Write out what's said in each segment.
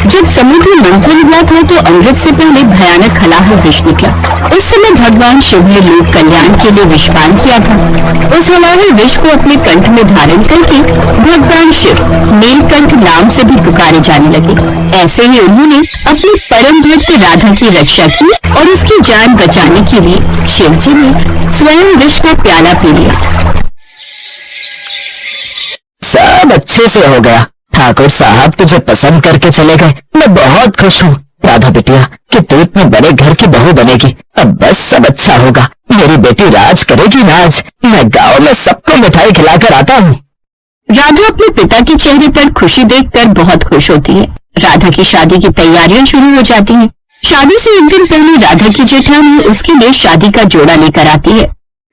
जब समुद्र मंथन हुआ था तो अमृत से पहले भयानक हलाहल विष निकला। उस समय भगवान शिव ने लोक कल्याण के लिए विषपान किया था। उस हलाहल विष को अपने कंठ में धारण करके भगवान शिव नीलकंठ नाम से भी पुकारे जाने लगे। ऐसे ही उन्होंने अपनी परम भक्त राधा की रक्षा की और उसकी जान बचाने के लिए शिव जी ने स्वयं विष का प्याला पी लिया। सब अच्छे से हो गया। ठाकुर साहब तुझे पसंद करके चले गए। मैं बहुत खुश हूँ राधा बिटिया कि तू इतने बड़े घर की बहू बनेगी। अब बस सब अच्छा होगा। मेरी बेटी राज करेगी राज। मैं गांव में सबको मिठाई खिलाकर आता हूँ। राधा अपने पिता के चेहरे पर खुशी देखकर बहुत खुश होती है। राधा की शादी की तैयारियां शुरू हो जाती हैं। शादी से एक दिन पहले राधा की जेठानी उसके लिए शादी का जोड़ा लेकर आती है।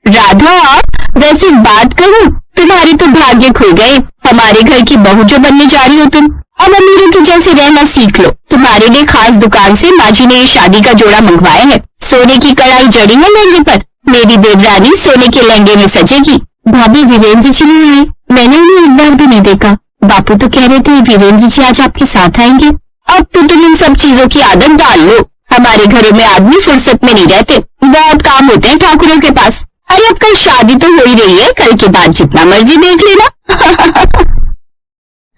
राधा, वैसे बात करूं, तुम्हारे तो भाग्य खुल गए। हमारे घर की बहू जो बनने जा रही हो तुम, अब अमीरों के जैसे रहना सीख लो। तुम्हारे लिए खास दुकान से माँ जी ने ये शादी का जोड़ा मंगवाया है। सोने की कढ़ाई जड़ी है लहंगे पर। मेरी देवरानी सोने के लहंगे में सजेगी। भाभी, वीरेंद्र जी नहीं आए। मैंने उन्हें एक बार भी नहीं देखा। बापू तो कह रहे थे वीरेंद्र जी आज आपके साथ आएंगे। अब तो तुम इन सब चीजों की आदत डाल लो। हमारे घरों में आदमी फुर्सत में नहीं रहते, बहुत काम होते हैं ठाकुरों के पास। अरे अब कल शादी तो हो ही रही है, कल के बाद जितना मर्जी देख लेना।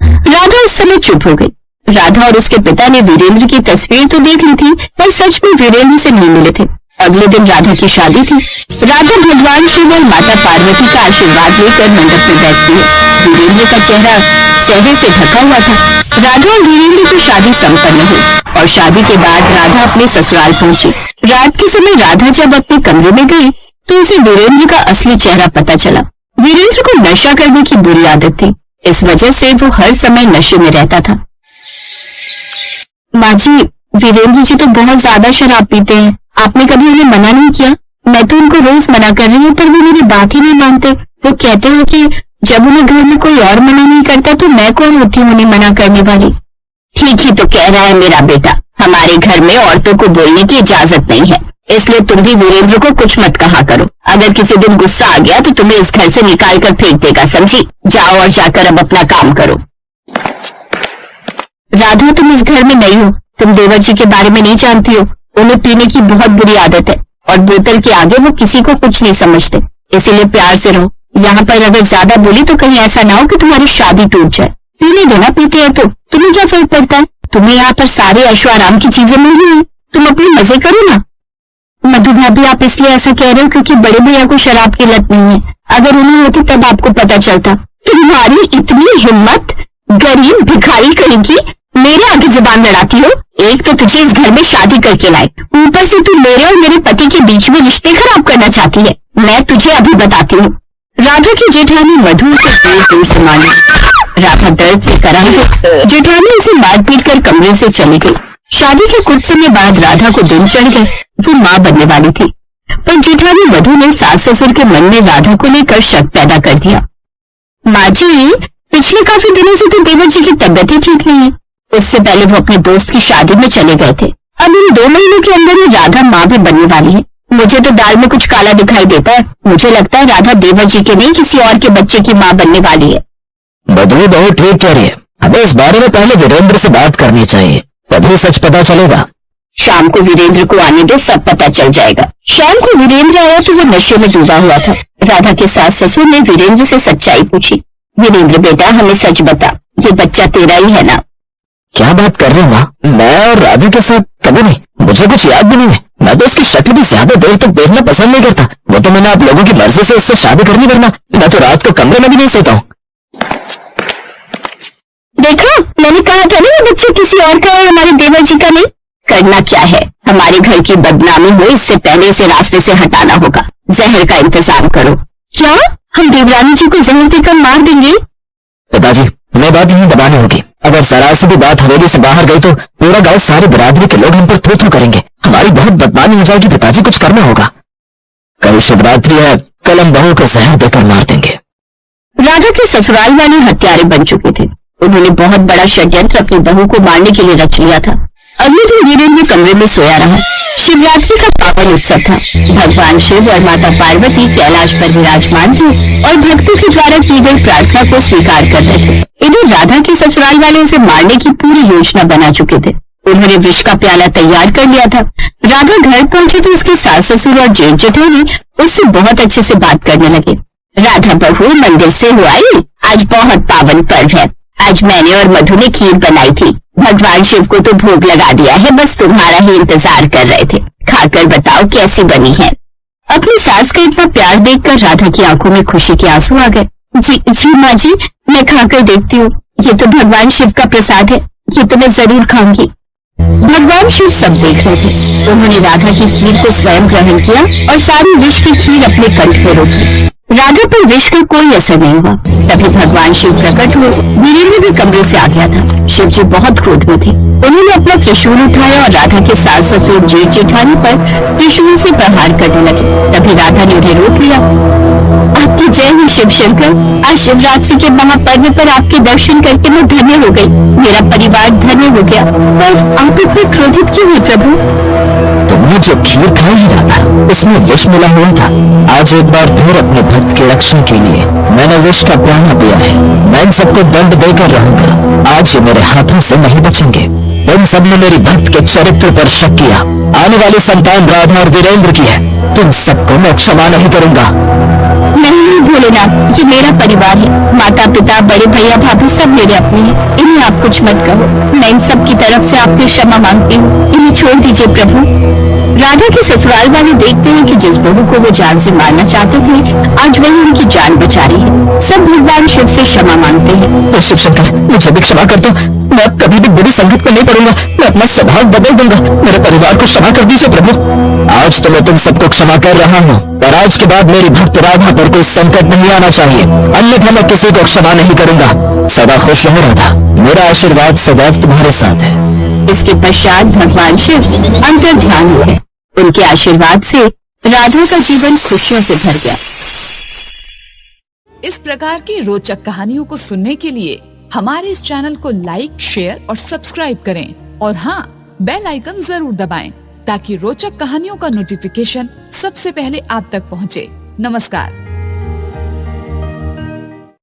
राधा उस समय चुप हो गई। राधा और उसके पिता ने वीरेंद्र की तस्वीर तो देख ली थी, पर सच में वीरेंद्र से नहीं मिले थे। अगले दिन राधा की शादी थी। राधा भगवान शिव और माता पार्वती का आशीर्वाद लेकर मंडप में बैठती है। वीरेंद्र का चेहरा सहरे से ढका हुआ था। राधा और वीरेंद्र की शादी संपन्न हुई और शादी के बाद राधा अपने ससुराल पहुंची। रात के समय राधा जब अपने कमरे में गई तो उसे वीरेंद्र का असली चेहरा पता चला। वीरेंद्र को नशा करने की बुरी आदत थी। इस वजह से वो हर समय नशे में रहता था। माँ जी, वीरेंद्र जी तो बहुत ज्यादा शराब पीते हैं। आपने कभी उन्हें मना नहीं किया? मैं तो उनको रोज मना कर रही हूँ, पर वो मेरी बात ही नहीं मानते। वो कहते हैं कि जब उन्हें घर में कोई और मना नहीं करता तो मैं कौन होती हूँ उन्हें मना करने वाली। ठीक ही तो कह रहा है मेरा बेटा। हमारे घर में औरतों को बोलने की इजाजत नहीं है, इसलिए तुम भी वीरेंद्र को कुछ मत कहा करो। अगर किसी दिन गुस्सा आ गया तो तुम्हें इस घर से निकाल कर फेंक देगा, समझी? जाओ और जाकर अब अपना काम करो। राधा, तुम इस घर में नहीं हो। तुम देवर जी के बारे में नहीं जानती हो। उन्हें पीने की बहुत बुरी आदत है और बोतल के आगे वो किसी को कुछ नहीं समझते। इसीलिए प्यार से रहो। यहाँ पर अगर ज्यादा बोली तो कहीं ऐसा ना हो कि तुम्हारी शादी टूट जाए। पीने दो ना, पीते हैं तो तुम्हें क्या फर्क पड़ता है? तुम्हें यहाँ पर सारे ऐशो आराम की चीजें मिल रही है, तुम अपने मजे करो ना। मधु भाभी, आप इसलिए ऐसा कह रहे हो क्योंकि बड़े भैया को शराब की लत नहीं है। अगर उन्हें होती तब आपको पता चलता। तुम्हारी इतनी हिम्मत, गरीब भिखारी कहीं की मेरे आगे जुबान लड़ाती हो। एक तो तुझे इस घर में शादी करके लाए, ऊपर से तू मेरे और मेरे पति के बीच में रिश्ते खराब करना चाहती है। मैं तुझे अभी बताती हूँ। राधा की जेठानी मधु से जोर से मारी। राधा दर्द से कराई। जेठानी उसे मार पीट कर कमरे से चली गई। शादी के कुछ समय बाद राधा को दिन चढ़ गए। वो माँ बनने वाली थी, पर जेठानी मधु ने सास ससुर के मन में राधा को लेकर शक पैदा कर दिया। माँ जी, पिछले काफी दिनों से तो देवर जी की तबीयत ही ठीक नहीं है। उससे पहले वो अपने दोस्त की शादी में चले गए थे। अब इन 2 महीनों के अंदर ही राधा माँ भी बनने वाली है। मुझे तो दाल में कुछ काला दिखाई देता है। मुझे लगता है राधा देवर जी के नहीं किसी और के बच्चे की माँ बनने वाली है। मधु बहुत ठीक कह रही है। हमें इस बारे में पहले वीरेंद्र से बात करनी चाहिए, तभी सच पता चलेगा। शाम को वीरेंद्र को आने दो, सब पता चल जाएगा। शाम को वीरेंद्र आया तो वो नशे में डूबा हुआ था। राधा के सास ससुर ने वीरेंद्र से सच्चाई पूछी। वीरेंद्र बेटा, हमें सच बता, ये बच्चा तेरा ही है ना? क्या बात कर रहे हो माँ? मैं और राधा के साथ कभी नहीं। मुझे कुछ याद भी नहीं है। मैं तो उसकी शक्ल भी ज्यादा देर तक देखना पसंद नहीं करता। वो तो मैंने आप लोगों की मर्जी से उससे शादी करनी, वरना मैं तो रात को कमरे में भी नहीं सोता हूँ। देखा, मैंने कहा था ना ये बच्चा किसी और का है, हमारे देवर जी का नहीं। करना क्या है, हमारे घर की बदनामी हो इससे पहले इसे रास्ते से हटाना होगा। जहर का इंतजाम करो। क्या हम देवरानी जी को जहर देकर मार देंगे? पिताजी, हमें बात यहीं दबानी होगी। अगर जरा से भी बात हवेली से बाहर गई तो पूरा गांव, सारे बिरादरी के लोग हम पर थू थू करेंगे। हमारी बहुत बदनामी हो जाएगी। पिताजी, कुछ करना होगा। कल शिवरात्रि है, कल हम बहू को जहर देकर मार देंगे। राधा के ससुराल वाले हत्यारे बन चुके थे। उन्होंने बहुत बड़ा षड्यंत्र अपनी बहू को मारने के लिए रच लिया था। अगले दिन वीरेंद्र कमरे में सोया रहा। शिवरात्रि का पावन उत्सव था। भगवान शिव और माता पार्वती कैलाश पर विराजमान थे और भक्तों के द्वारा की गई प्रार्थना को स्वीकार कर रहे थे। इधर राधा के ससुराल वाले उसे मारने की पूरी योजना बना चुके थे। उन्होंने विष का प्याला तैयार कर लिया था। राधा घर पहुंची तो उसके सास ससुर और जेठ जेठानी उससे बहुत अच्छे से बात करने लगे। राधा बहू, मंदिर से हो आई? आज बहुत पावन पर्व है। आज मैंने और मधु ने खीर बनाई थी। भगवान शिव को तो भोग लगा दिया है, बस तुम्हारा ही इंतजार कर रहे थे। खाकर बताओ कैसी बनी है। अपनी सास का इतना प्यार देखकर राधा की आंखों में खुशी के आंसू आ गए। जी माँ जी, मैं खाकर देखती हूँ। ये तो भगवान शिव का प्रसाद है, ये तो मैं जरूर खाऊंगी। भगवान शिव सब देख रहे थे। उन्होंने राधा की खीर को स्वयं ग्रहण किया और सारी विष की खीर अपने कंठ में रोकी। राधा पर विष का कोई असर नहीं हुआ। तभी भगवान शिव प्रकट हुए। वीरेंद्र भी कमरे से आ गया था। शिव जी बहुत क्रोध में थे। उन्होंने अपना त्रिशूल उठाया और राधा के सास ससुर जेठ जेठानी पर त्रिशूल से प्रहार करने लगे। तभी राधा ने उन्हें रोक लिया। आपकी जय हो शिव शंकर। आज शिवरात्रि के महापर्व पर आपके दर्शन करके मैं धन्य हो गई। मेरा परिवार धन्य हो गया। पर आप इतने क्रोधित क्यों हुए प्रभु? तुमने जो खीर खाई राधा, उसमें विष मिला हुआ था। आज एक बार फिर अपने भक्त की रक्षा के लिए मैंने विष का प्याला पिया है। मैं इन सबको दंड देकर रहूंगा। आज ये मेरे हाथों से नहीं बचेंगे। तुम सबने मेरी भक्त के चरित्र पर शक किया। आने वाली संतान राधा और वीरेंद्र की है। तुम सबको मैं क्षमा नहीं करूंगा। नहीं भोलेनाथ, ये मेरा परिवार है। माता पिता, बड़े भैया भाभी सब मेरे अपने हैं। इन्हें आप कुछ मत कहो। मैं इन सब की तरफ से आपसे क्षमा मांगती हूँ। इन्हें छोड़ दीजिए प्रभु। राधा के ससुराल वाले देखते हैं कि जिस बहू को वो जान से मारना चाहते थे, आज वही उनकी जान बचा रही है। सब भगवान शिव से क्षमा मांगते हैं। शिव शंकर, मुझे भी क्षमा कर दो। मैं अब कभी भी बुरी संगत में नहीं पड़ूंगा। मैं अपना स्वभाव बदल दूंगा। मेरे परिवार को क्षमा कर दीजिए प्रभु। आज तो मैं तुम सबको क्षमा कर रहा हूँ, पर आज के बाद मेरी भक्त राधा पर कोई संकट नहीं आना चाहिए, अन्यथा मैं किसी को क्षमा नहीं करूंगा। सदा खुश रहो राधा। मेरा आशीर्वाद सदैव तुम्हारे साथ है। इसके पश्चात भगवान शिव अंतर ध्यान हुए। उनके आशीर्वाद से राधा का जीवन खुशियों से भर गया। इस प्रकार की रोचक कहानियों को सुनने के लिए हमारे इस चैनल को लाइक, शेयर और सब्सक्राइब करें और हाँ, बेल आइकन जरूर दबाएं ताकि रोचक कहानियों का नोटिफिकेशन सबसे पहले आप तक पहुँचे। नमस्कार।